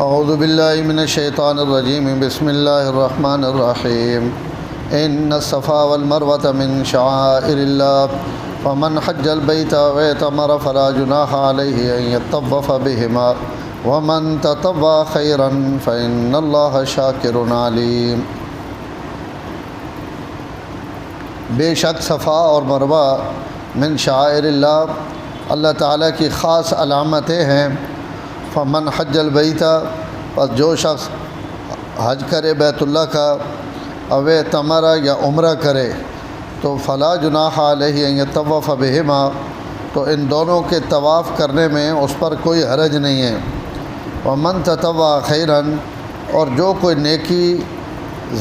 اعوذ باللہ من الشیطان الرجیم بسم اللہ الرحمن الرحیم ان الصفا والمروة من شعائر اللہ فمن حج البیت واعتمر فلا جناح علیہ ان یطوف بہما ومن تطوع خیرا فإن اللہ شاکر علیم۔ بے شک صفا اور مروہ من شعائر اللہ، اللہ تعالیٰ کی خاص علامتیں ہیں۔ فمن حج البیت، پس جو شخص حج کرے بیت اللہ کا، او اعتمر یا عمرہ کرے، تو فلا جناح علیہ ان یطوف بہما، تو ان دونوں کے طواف کرنے میں اس پر کوئی حرج نہیں ہے۔ ومن تطوع خیرا، اور جو کوئی نیکی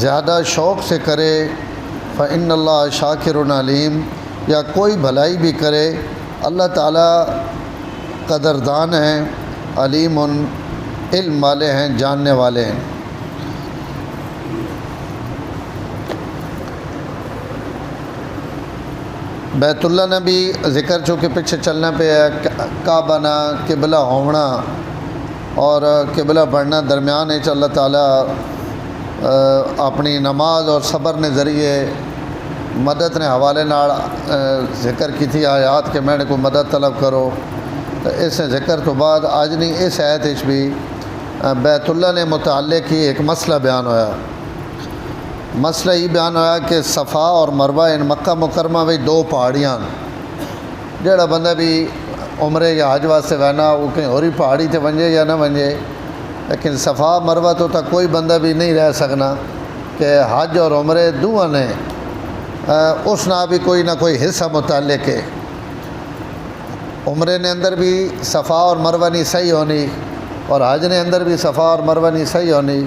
زیادہ شوق سے کرے، فإن اللہ شاکر علیم، یا کوئی بھلائی بھی کرے، اللہ تعالیٰ قدردان ہیں، علیم علم والے ہیں، جاننے والے ہیں۔ بیت اللہ نے بھی ذکر چونکہ پیچھے چلنے پہ ہے، کعبہ نہ قبلہ ہونا اور قبلہ بڑھنا درمیان ہے۔ اللہ تعالیٰ اپنی نماز اور صبر نے ذریعے مدد نے حوالے نال ذکر کی تھی آیات کہ میں نے کو مدد طلب کرو، تو اس ذکر تو بعد آج نہیں اس آیت وچ بھی بیت اللہ نے متعلق ہی ایک مسئلہ بیان ہویا۔ مسئلہ یہ بیان ہویا کہ صفا اور مروہ ان مکہ مکرمہ میں دو پہاڑیاں، جڑا بندہ بھی عمرے یا حج واسطے وینا وہ کہیں ہوری پہاڑی تے ونجے یا نہ ونجے، لیکن صفا مروہ تو تک کوئی بندہ بھی نہیں رہ سکنا کہ حج اور عمرے دونوں نے اس نہ بھی کوئی نہ کوئی حصہ متعلق ہے۔ عمرے نے اندر بھی صفا اور مروہ نہیں صحیح ہونی، اور حج نے اندر بھی صفا اور مروہ نہیں صحیح ہونی،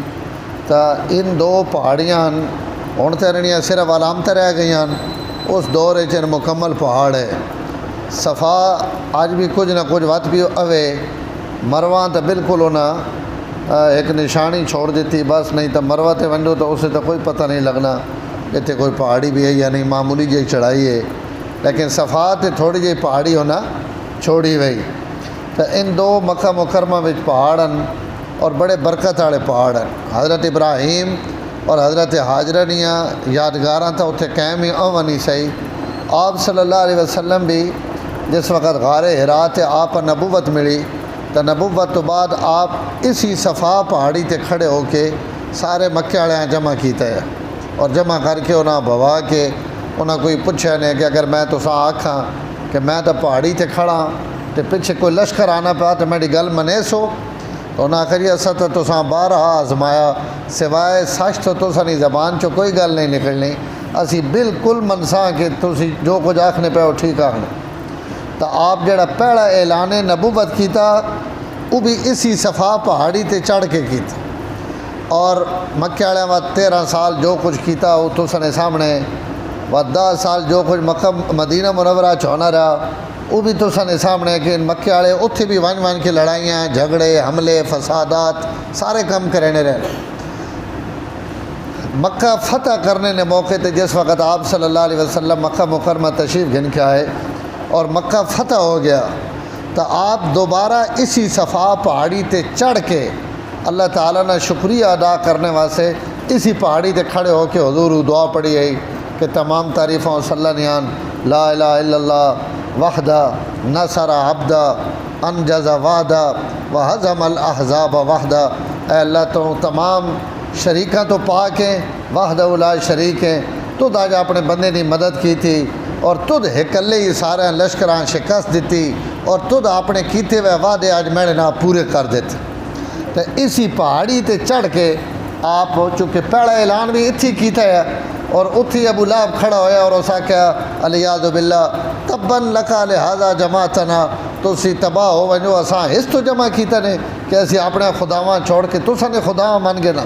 تو ان دو پہاڑیاں ہوں تو رہنیاں صرف علامتیں رہ گئی ہیں۔ اس دور چ مکمل پہاڑ ہے۔ صفا آج بھی کچھ نہ کچھ وت بھی اوے، مروہ تو بالکل انہیں ایک نشانی چھوڑ دیتی بس، نہیں تو مروہ تے ونجو تو اسے تو کوئی پتہ نہیں لگنا اتنے کوئی پہاڑی بھی ہے یا نہیں، معمولی جی چڑھائی ہے، لیکن صفا تے تھوڑی جی پہاڑی ہونا چھوڑی وئی۔ تو ان دو مکہ مکرمہ میں پہاڑن اور بڑے برکت والے پہاڑ ہیں۔ حضرت ابراہیم اور حضرت حاجرہ نیاں یادگاراں تو اتنے قائم ہی نہیں صحیح۔ آپ صلی اللہ علیہ وسلم بھی جس وقت غار حرا تے آپ نبوت ملی، تو نبوت تو بعد آپ اسی صفا پہاڑی تے کھڑے ہو کے سارے مکے والے جمع کیتا ہے، اور جمع کر کے انہاں بوا کے انہاں کوئی پوچھا نہیں کہ اگر میں تساں آکھاں کہ میں تو پہاڑی تے کھڑا تے پیچھے کوئی لشکر آنا پیا تو میری گل منے سو، تو انہاں آخری اصل تو تساں بارہا آزمایا، سوائے سچ تو تساں نہیں زبان چو کوئی گل نہیں نکلنی، اسی بالکل منساں کہ تسی جو کچھ آکھنے پہ وہ ٹھیک آکھنے۔ تو آپ جڑا پہلا اعلان نبوت کیتا وہ بھی اسی صفا پہاڑی تے چڑھ کے کیتا، اور مکے والے وقت 13 سال جو کچھ کیتا وہ تساں سامنے، و 10 سال جو کچھ مکہ مدینہ منورہ چونا رہا وہ بھی تساں سامنے کہ مکے والے اتھے بھی ون کے لڑائیاں جھگڑے حملے فسادات سارے کم کرنے رہے۔ مکہ فتح کرنے نے موقع تے جس وقت آپ صلی اللہ علیہ وسلم مکہ مکرمہ تشریف گھن کے آئے اور مکہ فتح ہو گیا، تو آپ دوبارہ اسی صفا پہاڑی تے چڑھ کے اللہ تعالیٰ نے شکریہ ادا کرنے واسطے اسی پہاڑی تے کھڑے ہو کے حضور دعا پڑھی ہے کہ تمام تعریفوں صلی اللہ نیان لا الہ الا اللہ وحدہ نصر عبدہ انجز وعدہ وہزم الاحزاب وحدہ۔ اے اللہ تو تمام شریکاں تو پاک ہیں، وحدہ لا شریک ہیں، تو آج اپنے بندے نے مدد کی تھی، اور تد ہکلے ہی سارے لشکراں شکست دیتی، اور تد اپنے کیتے ہوئے وعدے آج میں نے نہ پورے کر دیتے۔ تو اسی پہاڑی تے چڑھ کے آپ چونکہ پہلا اعلان بھی اتھی کیتا ہے، اور اتھی ابو لہب کھڑا ہویا اور اسا کہا علیاذ باللہ تبن لکا لہذا جماعتنا، تو اسی تباہ ہو ونجو اساں اس تو جمع کیتا نے کہ اسی اپنے خداواں چھوڑ کے تساں نے خداواں من گے نا۔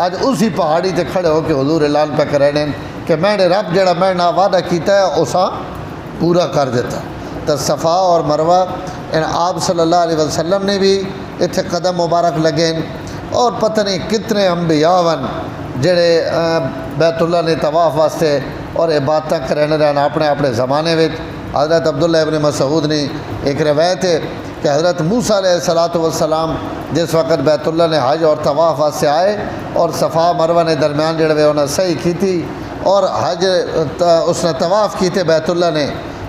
آج اسی پہاڑی تے کھڑے ہو کے حضور اعلان پہ کرے نے کہ میں نے رب جڑا میں نہ وعدہ کیتا ہے اساں پورا کر دیتا۔ تو صفا اور مروہ ان آپ صلی اللہ علیہ وسلم نے بھی اتنے قدم مبارک لگے، اور پتہ نہیں کتنے انبیاء ون جڑے بیت اللہ نے طواف واسطے اور عبادت کرنے رہنا اپنے اپنے زمانے میں۔ حضرت عبداللہ ابن مسعود نے ایک روایت ہے کہ حضرت موسیٰ علیہ السلام جس وقت بیت اللہ نے حج اور طواف واسطے آئے اور صفا مروہ نے درمیان جڑے انہیں صحیح کی تھی اور حج اس نے طواف کیتے بیت اللہ نے،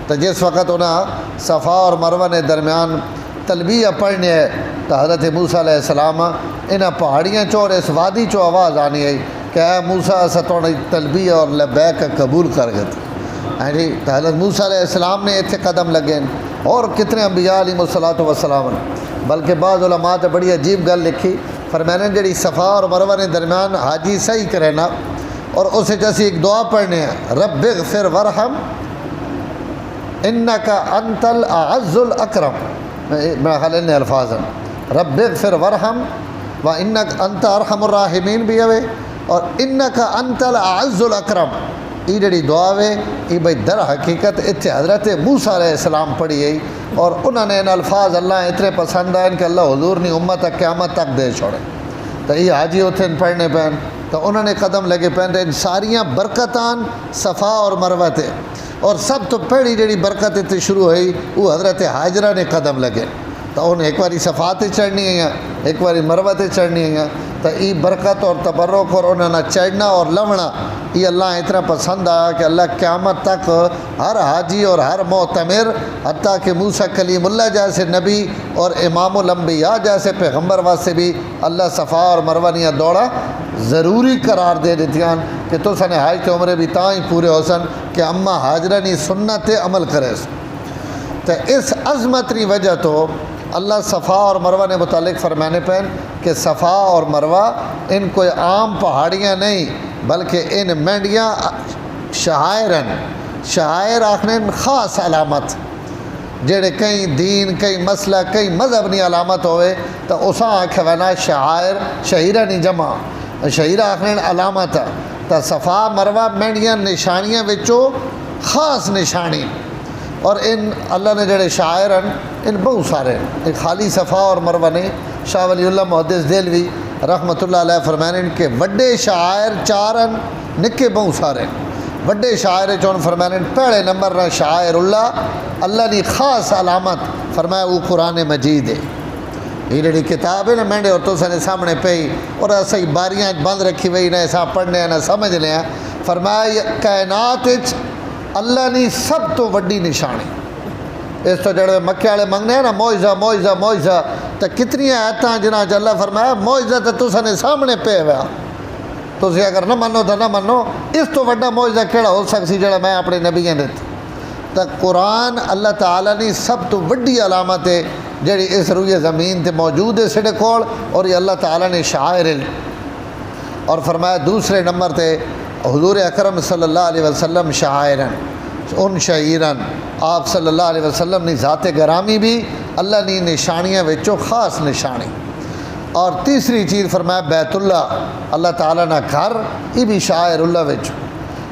تو جس وقت انہیں صفا اور مروہ نے درمیان تلبیہ پڑھنے ہے تو حضرت موسیٰ علیہ السلام انہاں پہاڑیاں چو اور اس وادی چو آواز آنی ہے کہ اے موسیٰ اسا توڑی تلبیہ اور لبیک قبول کر گئے ہیں جی۔ تو حضرت موسیٰ علیہ السلام نے اتنے قدم لگے اور کتنے انبیاء علیہ الصلوۃ والسلام، بلکہ بعض علماء نے بڑی عجیب گل لکھی، فرمانے جڑی صفا اور مروہ نے درمیان حاجی صحیح کرے نا اور اسے جیسی ایک دعا پڑھنے ہیں، رب اغفر ورحم انک انت الاعز الاکرم، میں خیال ان الفاظ ہیں، رب اغفر ورحم و انک انت ارحم الراحمین بھی ہوئے اور انک انت الاعز الاکرم، یہ جڑی دعا ہے یہ بھائی در حقیقت اتنے حضرت موسیٰ علیہ السلام پڑھی ہے اور انہوں نے ان الفاظ اللہ اتنے پسند آئے کہ اللہ حضور نے امت تک قیامت تک دے چھوڑے، تو یہ حاجی ہوتے ہیں پڑھنے پہن تو انہوں نے قدم لگے پہن ان ساریاں برکتان صفا اور مروہ تے، اور سب تو پہلی جڑی برکت اتنے شروع ہوئی وہ حضرت حاجرہ نے قدم لگے، تو انہیں ایک باری صفا تے چڑھنی ہے ایک باری مروہ تے چڑھنی ہے، تو یہ برکت اور تبرک اور انہوں نے چڑھنا اور لونا یہ اللہ اتنا پسند آیا کہ اللہ قیامت تک ہر حاجی اور ہر معتمر حتیٰ کہ موسیٰ کلیم اللہ جیسے نبی اور امام الانبیاء جیسے پیغمبر واسطے بھی اللہ صفا اور مروہ نے دوڑا ضروری قرار دے دیتی ہیں کہ تو سنے حج تے عمرے بھی تاں ہی پورے ہو سن کہ اما حاجرہ نی سنت عمل کرے سن۔ تو اس عظمت نی وجہ تو اللہ صفا اور مروہ نے متعلق فرمانے پہن کہ صفا اور مروہ ان کوئی عام پہاڑیاں نہیں بلکہ ان مینڈیاں شعائر آخنے خاص علامت جڑے کئی دین کئی مسئلہ کئی مذہب نی علامت ہوئے تو اساں آکھے وینا شعیرہ نی جمع شعیرہ آخنے علامت ہے، تو صفا مروہ مینڈیاں نشانیاں وچوں خاص نشانی اور ان اللہ نے جڑے شاعر ہیں ان بہت سارے ایک خالی صفا اور مروہ نے شاہ ولی اللہ محدث دہلوی رحمۃ اللہ علیہ فرمائیں کہ وڈے شاعر چار ہیں نکے بہت سارے وڈے شاعر چون فرمائیں پہلے نمبر نہ شاعر اللہ نے خاص علامت فرمایا وہ قرآن مجید ہے، یہ جڑی کتاب ہے نا مینڈے اور تو سنے سامنے پئی اور ایسے باریاں بند رکھی ہوئی نہ ایسا پڑھنے نہ سمجھ لیں، فرمایا کائنات اللہ نے سب تو وڈی نشانی اس تو جڑے مکے والے منگنے ہیں نا معجزہ تو کتنی آیتاں جنہاں اللہ فرمایا معجزہ تو تساں نے سامنے پہ ہوا تسی اگر نہ منو تو نہ منو، اس تو وڈا معجزہ کیڑا ہو سکسی جڑا میں اپنے نبیوں نے تو قرآن اللہ تعالیٰ نے سب تو وڈی علامت ہے جڑی اس روئے زمین تے موجود ہے سڑے کول اور یہ اللہ تعالیٰ نے شاعر اور فرمایا دوسرے نمبر تے حضور اکرم صلی اللہ علیہ وسلم شاعرن ان شعیرن آپ صلی اللہ علیہ وسلم نے ذات گرامی بھی اللہ نے نشانیاں وچوں خاص نشانی، اور تیسری چیز فرمایا بیت اللہ تعالیٰ نہ گھر یہ بھی شاعر اللہ وچ،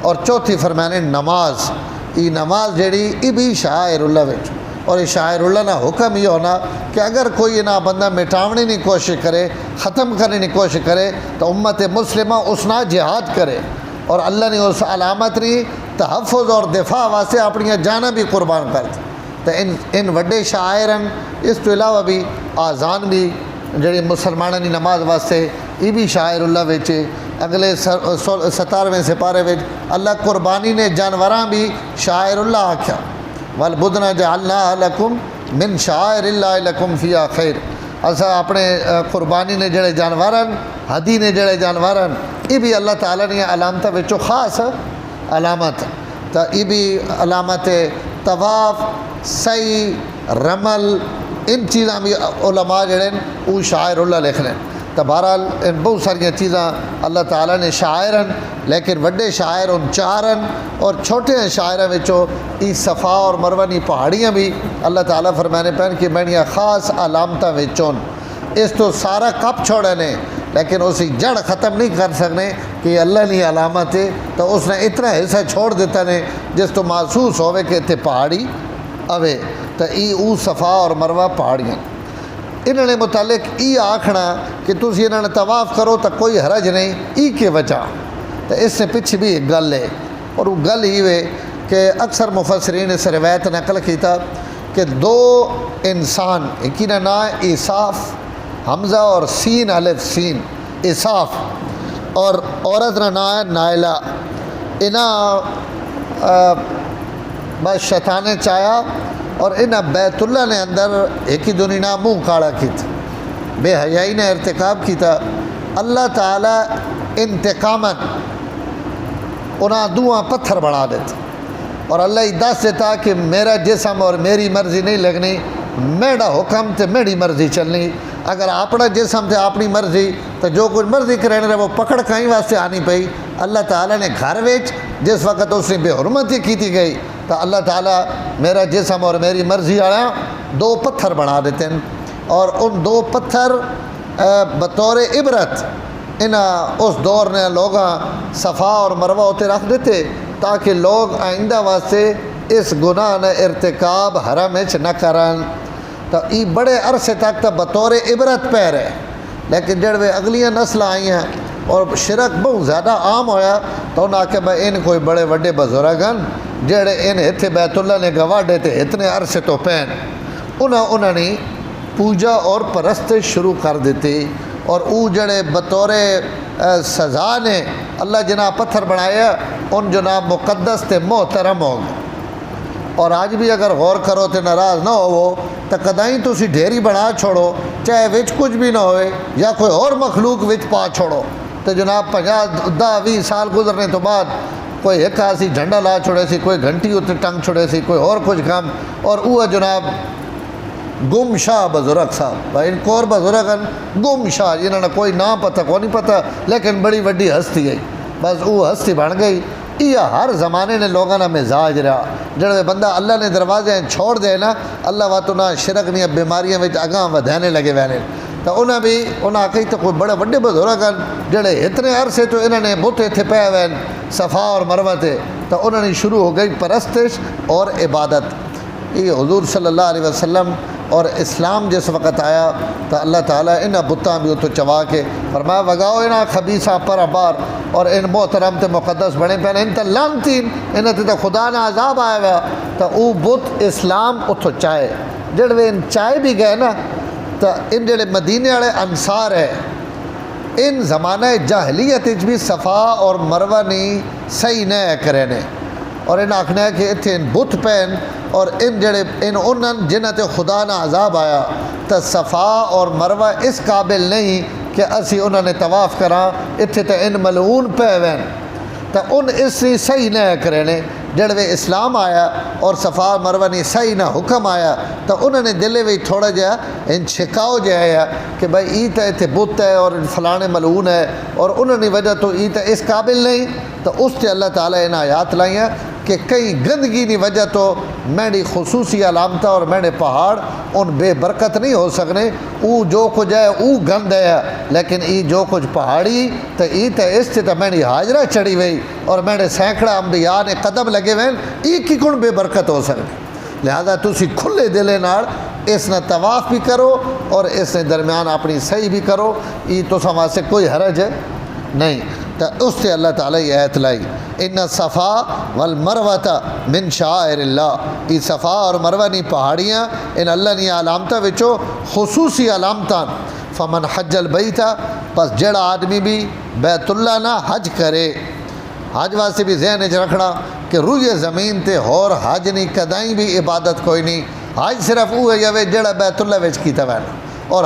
اور چوتھی فرمانے نماز یہ نماز جڑی یہ بھی شاعر اللہ وچ، اور یہ شاعر اللہ نہ حکم یہ ہونا کہ اگر کوئی نہ بندہ مٹاونے کی کوشش کرے ختم کرنے کی کوشش کرے تو امت مسلمہ اس نہ جہاد کرے، اور اللہ نے اس علامت نے تحفظ اور دفاع واسطے اپنی جانیں بھی قربان کر دی، تو ان وڈے شاعر ہیں۔ اس تو علاوہ بھی آزان بھی جڑی مسلمانوں کی نماز واسطے یہ بھی شاعر اللہ وچ، اگلے 17ویں سپارے وچ اللہ قربانی نے جانوراں بھی شاعر اللہ آکھیا، والبدن جعلناها لکم من شاعر اللہ لکم فیہا خیر، اسا اپنے قربانی نے جڑے جانورن ہدی نے جڑے جانورن یہ بھی اللہ تعالیٰ نے علامت وچوں خاص علامت، تو یہ بھی علامت طواف سعی رمل ان چیزاں بھی علماء جڑے وہ شاعر اللہ لکھ لیں، تو بہرحال ان بہت ساری چیزاں اللہ تعالیٰ نے شاعر ہیں لیکن وڈے شاعر ان چار ہیں، اور چھوٹے شاعراں وچوں ای صفا اور مروہ نی پہاڑیاں بھی اللہ تعالیٰ فرمانے پہن کہ میڈیاں خاص علامتاں وچوں اس تو سارا کپ چھوڑے نے لیکن اسی جڑ ختم نہیں کر سکنے کہ اللہ نے علامت ہے، تو اس نے اتنا حصہ چھوڑ دیتا نے جس تو محسوس ہوئے کہ اتنے پہاڑی اوے، تو ای او صفا اور مروہ پہاڑیاں انہوں نے متعلق ای آکھنا کہ تسی انہوں نے طواف کرو تو کوئی حرج نہیں ای کے وجہ، تو اس سے پیچھے بھی ایک گل ہے، اور وہ گل ہی ہے کہ اکثر مفسرین اس روایت نقل کیتا کہ دو انسان ایک نہ عیساف حمزہ اور سین الف سین اصاف، اور عورت نا نام ہے نائلہ۔ انہاں بس شیطانے چایا اور انہاں بیت اللہ نے اندر ایک ہی دنی نہ منہ کاڑا کی تھی، بے حیائی نے ارتکاب کی تھا۔ اللہ تعالیٰ انتقاماً انہاں دعا پتھر بنا دیتے، اور اللہ ہی دس دیتا کہ میرا جسم اور میری مرضی نہیں لگنی، میرا حکم تے میری مرضی چلنی۔ اگر اپنا جسم تے اپنی مرضی تو جو کچھ مرضی کرنے رہے وہ پکڑ کہیں واسطے آنی پئی۔ اللہ تعالیٰ نے گھر وچ جس وقت اس نے بے حرمتی کی گئی تو اللہ تعالیٰ میرا جسم اور میری مرضی والا دو پتھر بنا دیتے ہیں، اور ان دو پتھر بطور عبرت اس دور نے لوگاں صفا اور مروہ ہوتے رکھ دیتے تاکہ لوگ آئندہ واسطے اس گناہ نے ارتکاب حرم وچ نہ کرن۔ تو یہ بڑے عرصے تک تو بطور عبرت پہ رہے، لیکن جڑے اگلیاں نسل آئی ہیں اور شرک بہت زیادہ عام ہویا تو انہاں کہ بھائی ان کوئی بڑے وڈے بزرگن جڑے ان اتنے بیت اللہ نے گواہ دیتے اتنے عرصے تو پہن انہوں نے پوجا اور پرستش شروع کر دیتی، اور او جڑے بطور سزا نے اللہ جناب پتھر بنایا ان جناب مقدس تے محترم ہو گئے۔ اور آج بھی اگر غور کرو تے ناراض نہ ہو تو کدائیں تسی ڈھیری بنا چھوڑو، چاہے وچ کچھ بھی نہ ہوئے یا کوئی اور مخلوق وچ پا چھوڑو تو جناب 50-20 سال گزرنے تو بعد کوئی ایک آسی جھنڈا لا چھوڑے سی، کوئی گھنٹی اتنے ٹنگ چھوڑے سی، کوئی اور کچھ کام، اور وہ جناب گم شاہ بزرگ صاحب بھائی ان کو اور بزرگ گم شاہ جنہوں نے کوئی نام پتہ کو نہیں پتہ لیکن بڑی وڈی ہستی گئی، بس وہ ہستی بن گئی۔ یہ ہر زمانے نے لوگوں نے مزاج رہا، جڑے بندہ اللہ نے دروازے چھوڑ دے نا اللہ واتو نہ شرک نہیں بیماریاں میں اگاں ودھانے لگے وینے، تو انہاں کہیں تو کوئی بڑے وڈے بزرگ جڑے اتنے عرصے تو انہوں نے بت اتنے پے وین صفا اور مروہ تے، تو انہوں نے شروع ہو گئی پرستش اور عبادت۔ یہ حضور صلی اللہ علیہ وسلم اور اسلام جس وقت آیا تو اللہ تعالیٰ انہاں بتاں بھی اتو چوا کے فرمایا وگاؤ انہاں خبیثہ پر بار، اور ان محترم تے مقدس بنے پہن ان تے لانتین انہاں تے خدا نے عذاب آیا ہوا، تو او بت اسلام اتو چاہے جڑے ان چائے بھی گئے نا تو ان جڑے مدینے والے انصار ہے ان زمانہ جاہلیت بھی صفا اور مروہ نہیں صحیح نہ کرے نے، اور ان آکھنا ہے کہ اتنے ان بت پہن اور ان جڑے انہوں جنہ تے خدا نہ عذاب آیا تو صفا اور مروہ اس قابل نہیں کہ اسی انہوں نے طواف کرا، اتنے تے ان ملعون پہ وین تو ان اس سے صحیح نہ کرنے جڑے اسلام آیا اور صفا مروہ نہیں صحیح نہ حکم آیا تو انہوں نے دلے وی تھوڑا جہا ان چھکاؤ جہا ہے کہ بھائی ای تو اتنے بت ہے اور فلانے ملعون ہے، اور انہوں نے وجہ تو ای تو اس قابل نہیں، تو اس سے اللہ تعالیٰ ان آیات لائیں کہ کئی گندگی کی وجہ تو میری خصوصی علامت اور میرے پہاڑ ان بے برکت نہیں ہو سکنے، او جو کچھ ہے او گند ہے، لیکن ای جو کچھ پہاڑی تو ای تو اس سے تو میری حاجرہ چڑھی ہوئی اور میرے سینکڑا انبیاء نے قدم لگے ہوئے ای کی کن بے برکت ہو سکنے، لہذا تسی کھلے دلے نال اس نے طواف بھی کرو اور اس نے درمیان اپنی صحیح بھی کرو، ای تو سما سے کوئی حرج نہیں۔ تو اس سے اللہ تعالیٰ یہ آیت لائی ان صفا والمروۃ من شعائر اللہ، یہ صفا اور مروہ نہیں پہاڑیاں ان اللہ نے علامتاں وچوں خصوصی علامتاں، فمن حج البیت پس جڑا آدمی بھی بیت اللہ نہ حج کرے، حج واسطے بھی ذہن وچ رکھنا کہ روئے زمین تے ہور حج نہیں کدائیں بھی عبادت کوئی نہیں، حج صرف وہ ہے جڑا بیت اللہ وچ کیتا وینا اور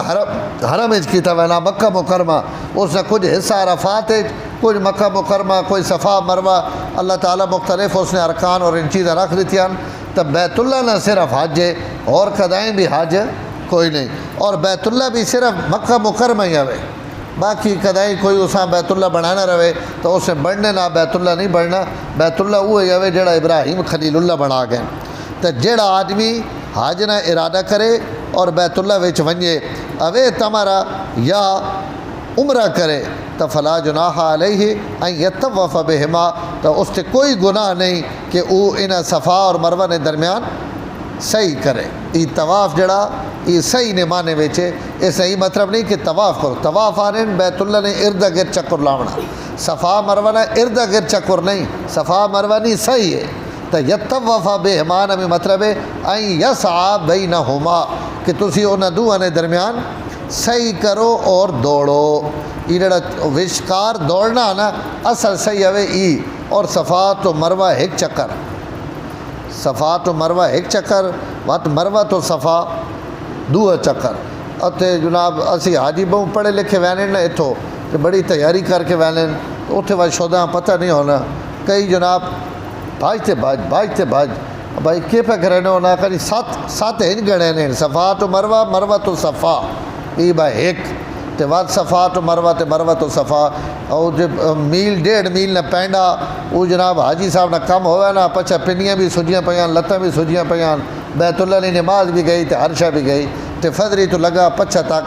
حرم وچ کیتا وینا مکہ مکرمہ، اس نے کچھ حصہ عرفات ہے کچھ مکہ مکرمہ کوئی صفا مروہ، اللہ تعالیٰ مختلف اس نے ارکان اور ان چیزیں رکھ دیتی ہیں، تو بیت اللہ نہ صرف حج ہے اور کدائیں بھی حج کوئی نہیں، اور بیت اللہ بھی صرف مکہ مکرمہ ہی ہوئے، باقی کدائیں کوئی اساں بیت اللہ بنانا رہے تو اسے بڑھنے نہ بیت اللہ نہیں بڑھنا، بیت اللہ وہ ہوئے جڑا ابراہیم خلیل اللہ بنا گئے، تو جڑا آدمی حج نہ ارادہ کرے اور بیت اللہ وچ ونجے اوے تمہارا یا عمرہ کرے تو فلا جناح علیہ ان یطوف بہما، تو اس سے کوئی گناہ نہیں کہ وہ ان صفا اور مروہ نے درمیان صحیح کرے، یہ طواف جڑا یہ صحیح نے مانے ویچے، یہ صحیح مطلب نہیں کہ طواف کرو، طواف آنے بیت اللہ نے ارد گرد چکر لاؤنا، صفا مروہ نے ارد گرد چکر نہیں، صفا مروہ نہیں صحیح ہے، تو یطوف بہما میں مطلب ہے ان یسعی بینہما کہ تسی انہاں دوہاں نے درمیان صحیح کرو اور دوڑو. یہ جڑا وشکار دوڑنا نا اصل صحیح ہے ای. اور صفا تو مروہ ایک چکر, صفا تو مروہ ایک چکر, وت مروہ تو صفا دوہ چکر. اتے جناب اسی حاجی بہوں پڑھے لکھے وینے نا اتھو کہ بڑی تیاری کر کے وینے تو اتھے وہ شودہ پتہ نہیں ہونا. کئی جناب بھاجتے بھاج بھائی کے پہ کرنے ہونا کہ سات ہنج گڑے نے صفا تو مروہ, مروہ تو صفا ای با ایک تے وات صفا تو مروہ تے مروہ تو صفا. اور جب میل 1.5 میل نہ پینڈا وہ جناب حاجی صاحب نہ کم ہوئے نا پچھا پنیاں بھی سجیاں پیاں لتاں بھی سجیاں پیاں بیت اللہ نے نماز بھی گئی تے ہر شے بھی گئی تے فجری تو لگا پچھا تک.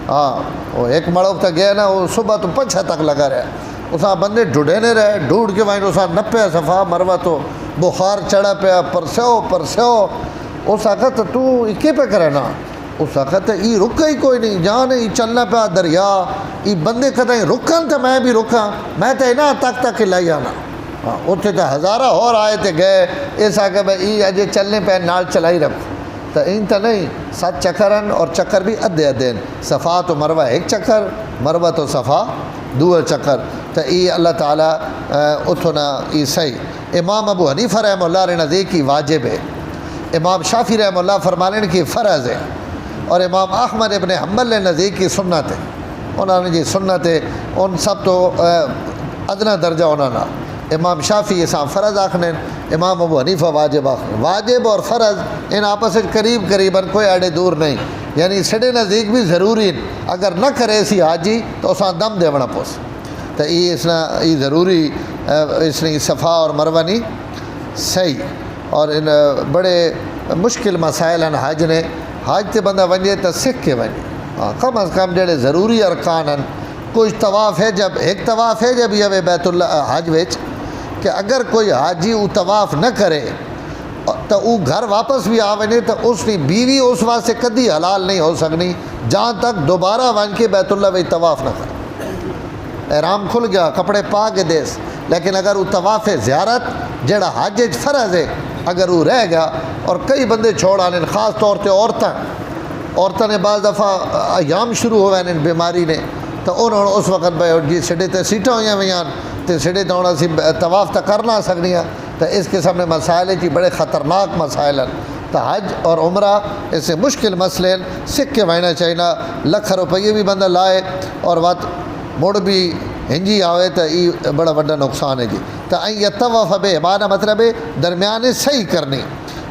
ہاں وہ ایک مڑوک تک گیا نا وہ صبح تو پچھا تک لگا رہا. اساں بندے ڈھوڑے نے رہے ڈھونڈ کے وائن اساں نپیا صفا مروہ تو بخار چڑھا پیا پرسیو. اس آخت تو کے پہ کرے نا, اس آخت ای رکا ہی کوئی نہیں جان ای چلنا پیا دریا ای بندے کدیں رکن تو میں بھی رکاں میں تو اینا تک لائی آنا. ہاں اتنے تو ہزارہ اور آئے تھے گئے اس آگے بھائی ای اجے چلنے پہ نال چلائی رکھو تو ان تو نہیں 7 چکرن اور چکر بھی ادھے صفا تو مروہ ایک چکر مروہ تو صفا 2 چکر. تو ای اللہ تعالیٰ اتنا ای صحیح. امام ابو حنیفہ رحمہ اللہ نے نزدیک کی واجب ہے, امام شافعی رحمہ اللہ فرمانے کی فرض ہے, اور امام احمد ابن حنبل نے نزدیک کی سنت ہے. انہوں نے جی سنت ہے ان سب تو ادنا درجہ انہوں نے. امام شافعی اساں فرض آکھنے, امام ابو حنیفہ واجب آکھنے. واجب اور فرض ان آپس قریباً کوئی اڑے دور نہیں, یعنی سڈے نزدیک بھی ضروری ہیں. اگر نہ کرے سی حاجی تو اساں دم دیونا پوس. تو یہ ضروری اس نے صفا اور مروہ نہیں صحیح. اور ان بڑے مشکل مسائل ہیں حج نے. حج تے بندہ ونجے تو سکھ کے ونجے, کم از کم جڑے ضروری ارکان ہیں. کچھ طواف ہے جب ایک طواف ہے جب یہ بیت اللہ حج وچ کہ اگر کوئی حاجی وہ طواف نہ کرے تو وہ گھر واپس بھی آوے تو اس کی بیوی اس واسطے کدی حلال نہیں ہو سکنی جہاں تک دوبارہ ون کے بیت اللہ وچ طواف نہ کرے. احرام کھل گیا کپڑے پا کے دیس, لیکن اگر وہ طواف زیارت جڑا حج فرض ہے اگر وہ رہ گیا, اور کئی بندے چھوڑ آنے خاص طور پہ عورتیں نے بعض دفعہ ایام شروع ہوئے ان بیماری نے تو انہوں نے اس وقت بھائی جی سڈے تے سیٹاں ہوئی ہوئی تو سڈے تو اسی طواف تو کر نہ سکنی. تو اس قسم کے مسائل جی بڑے خطرناک مسائل ہیں. تو حج اور عمرہ اس سے مشکل مسئلے ہیں, سکھ کے وہنا چاہیے. لکھ روپیے بھی بندہ لائے اور وقت مڑ بھی ہنجی آوے تو یہ بڑا بڑا نقصان ہے جی. تو یہ طواف بے معنی مطلب ہے درمیانے صحیح کرنی.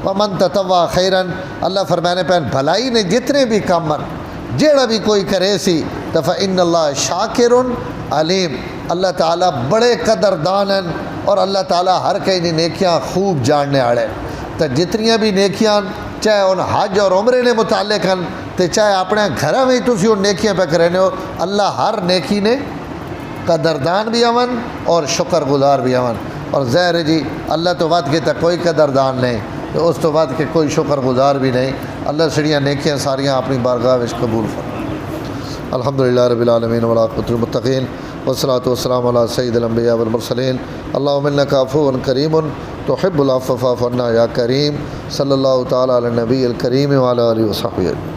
ومن تطوع خیرن اللہ فرمانے پہ بھلائی نے جتنے بھی کام جیڑا بھی کوئی کرے سی تو فإن اللہ شاکر علیم. اللہ تعالیٰ بڑے قدردان ہیں اور اللہ تعالیٰ ہر کئی نیکیاں خوب جاننے والے. تو جتنیاں بھی نیکیاں چاہے ان حج اور عمرے نے متعلق ہیں تو چاہے اپنے گھر میں تسی ان نیکیاں پہ کرنے ہو, اللہ ہر نیکی نے قدردان بھی امن اور شکر گزار بھی امن. اور ظاہر جی اللہ تو بات کے تک کوئی قدردان نہیں تو اس تو بعد کہ کوئی شکر گزار بھی نہیں. اللہ سڑیاں نیکیاں ساریاں اپنی بارگاہ وچ قبول فرمائے. الحمدللہ رب العالمین والعاقبۃ للمتقین والصلاۃ والسلام علی سید الانبیاء والمرسلین. اللہم انک عفو کریم تحب العفو فاعف عنا یا کریم. صلی اللہ تعالی علی النبی الکریم وعلی آلہ وصحبہ.